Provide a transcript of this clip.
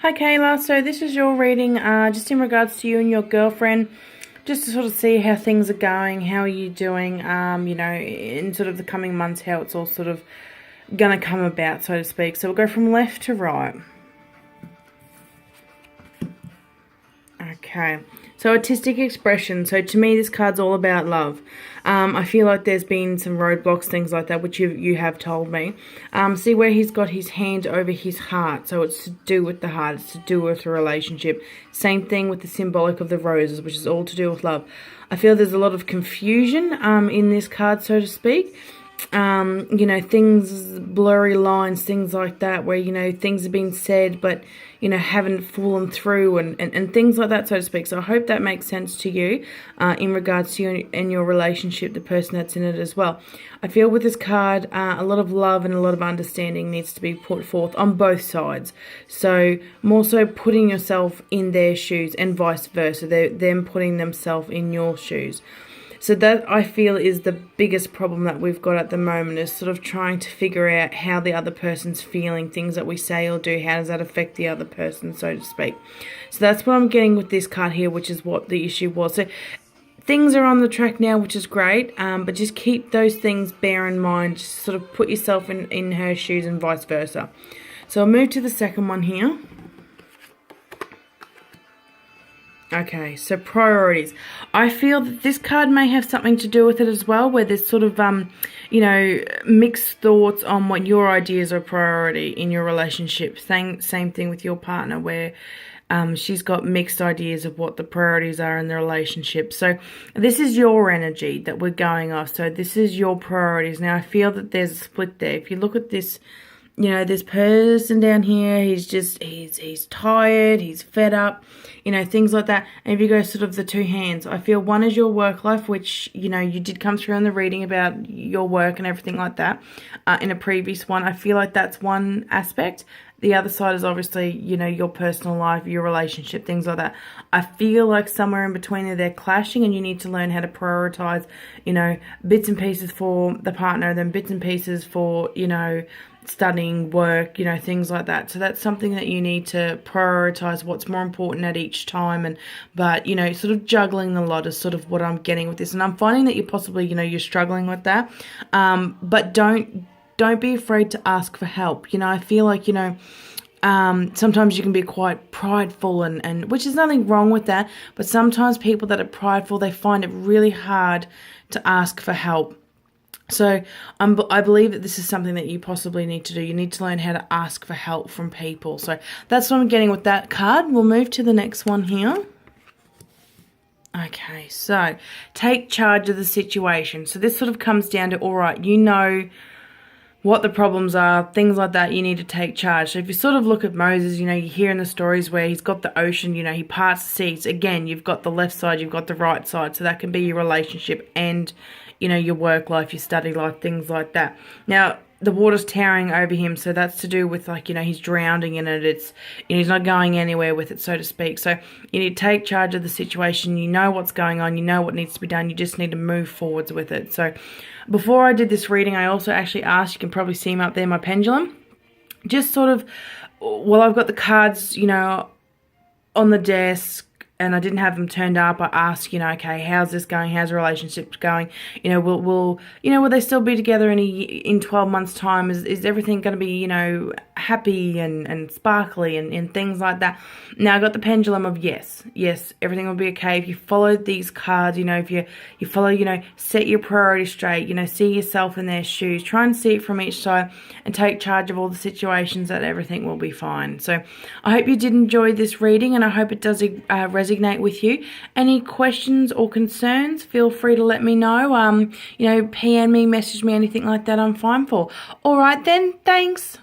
Hi Kayla, so this is your reading just in regards to you and your girlfriend, just to sort of see how things are going, how are you doing, in sort of the coming months, how it's all sort of going to come about, so to speak. So we'll go from left to right. Okay, so artistic expression. So to me, this card's all about love. I feel like there's been some roadblocks, things like that, which you have told me. See where he's got his hand over his heart. So it's to do with the heart. It's to do with a relationship. Same thing with the symbolic of the roses, which is all to do with love. I feel there's a lot of confusion in this card, so to speak. Things, blurry lines, things like that, where, things have been said, but, haven't fallen through and things like that, so to speak. So I hope that makes sense to you in regards to you and your relationship, the person that's in it as well. I feel with this card, a lot of love and a lot of understanding needs to be put forth on both sides. So more so putting yourself in their shoes and vice versa, them putting themselves in your shoes. So that, I feel, is the biggest problem that we've got at the moment, is sort of trying to figure out how the other person's feeling, things that we say or do, how does that affect the other person, so to speak. So that's what I'm getting with this card here, which is what the issue was. So things are on the track now, which is great, but just keep those things, bear in mind, just sort of put yourself in her shoes and vice versa. So I'll move to the second one here. Okay, so priorities. I feel that this card may have something to do with it as well, where there's sort of, mixed thoughts on what your ideas are priority in your relationship. Same thing with your partner, where she's got mixed ideas of what the priorities are in the relationship. So this is your energy that we're going off. So this is your priorities. Now, I feel that there's a split there. If you look at this, this person down here, he's tired, he's fed up, things like that. And if you go sort of the two hands, I feel one is your work life, which, you did come through in the reading about your work and everything like that in a previous one. I feel like that's one aspect. The other side is obviously, your personal life, your relationship, things like that. I feel like somewhere in between they're clashing, and you need to learn how to prioritize, bits and pieces for the partner, then bits and pieces for, studying, work, things like that. So that's something that you need to prioritize what's more important at each time. But sort of juggling the lot is sort of what I'm getting with this. And I'm finding that you're possibly, you're struggling with that. But don't be afraid to ask for help. I feel like, sometimes you can be quite prideful and which is nothing wrong with that. But sometimes people that are prideful, they find it really hard to ask for help. So I believe that this is something that you possibly need to do. You need to learn how to ask for help from people. So that's what I'm getting with that card. We'll move to the next one here. Okay, so take charge of the situation. So this sort of comes down to, all right, what the problems are, things like that, you need to take charge. So if you sort of look at Moses, you hear in the stories where he's got the ocean, he parts the seas. Again, you've got the left side, you've got the right side. So that can be your relationship and, your work life, your study life, things like that. Now, the water's towering over him, so that's to do with, he's drowning in it. It's, he's not going anywhere with it, so to speak. So you need to take charge of the situation. You know what's going on. You know what needs to be done. You just need to move forwards with it. So before I did this reading, I also actually asked, you can probably see him up there, my pendulum. Just sort of, I've got the cards, on the desk, and I didn't have them turned up. I asked, okay, how's this going? How's the relationship going? Will they still be together in 12 months' time? Is everything going to be, happy and sparkly and things like that? Now I got the pendulum of yes, everything will be okay if you follow these cards. If you follow, set your priorities straight. See yourself in their shoes. Try and see it from each side and take charge of all the situations. That everything will be fine. So I hope you did enjoy this reading, and I hope it does resonate with you. Any questions or concerns, feel free to let me know. PM me, message me, anything like that, I'm fine for. All right then, thanks.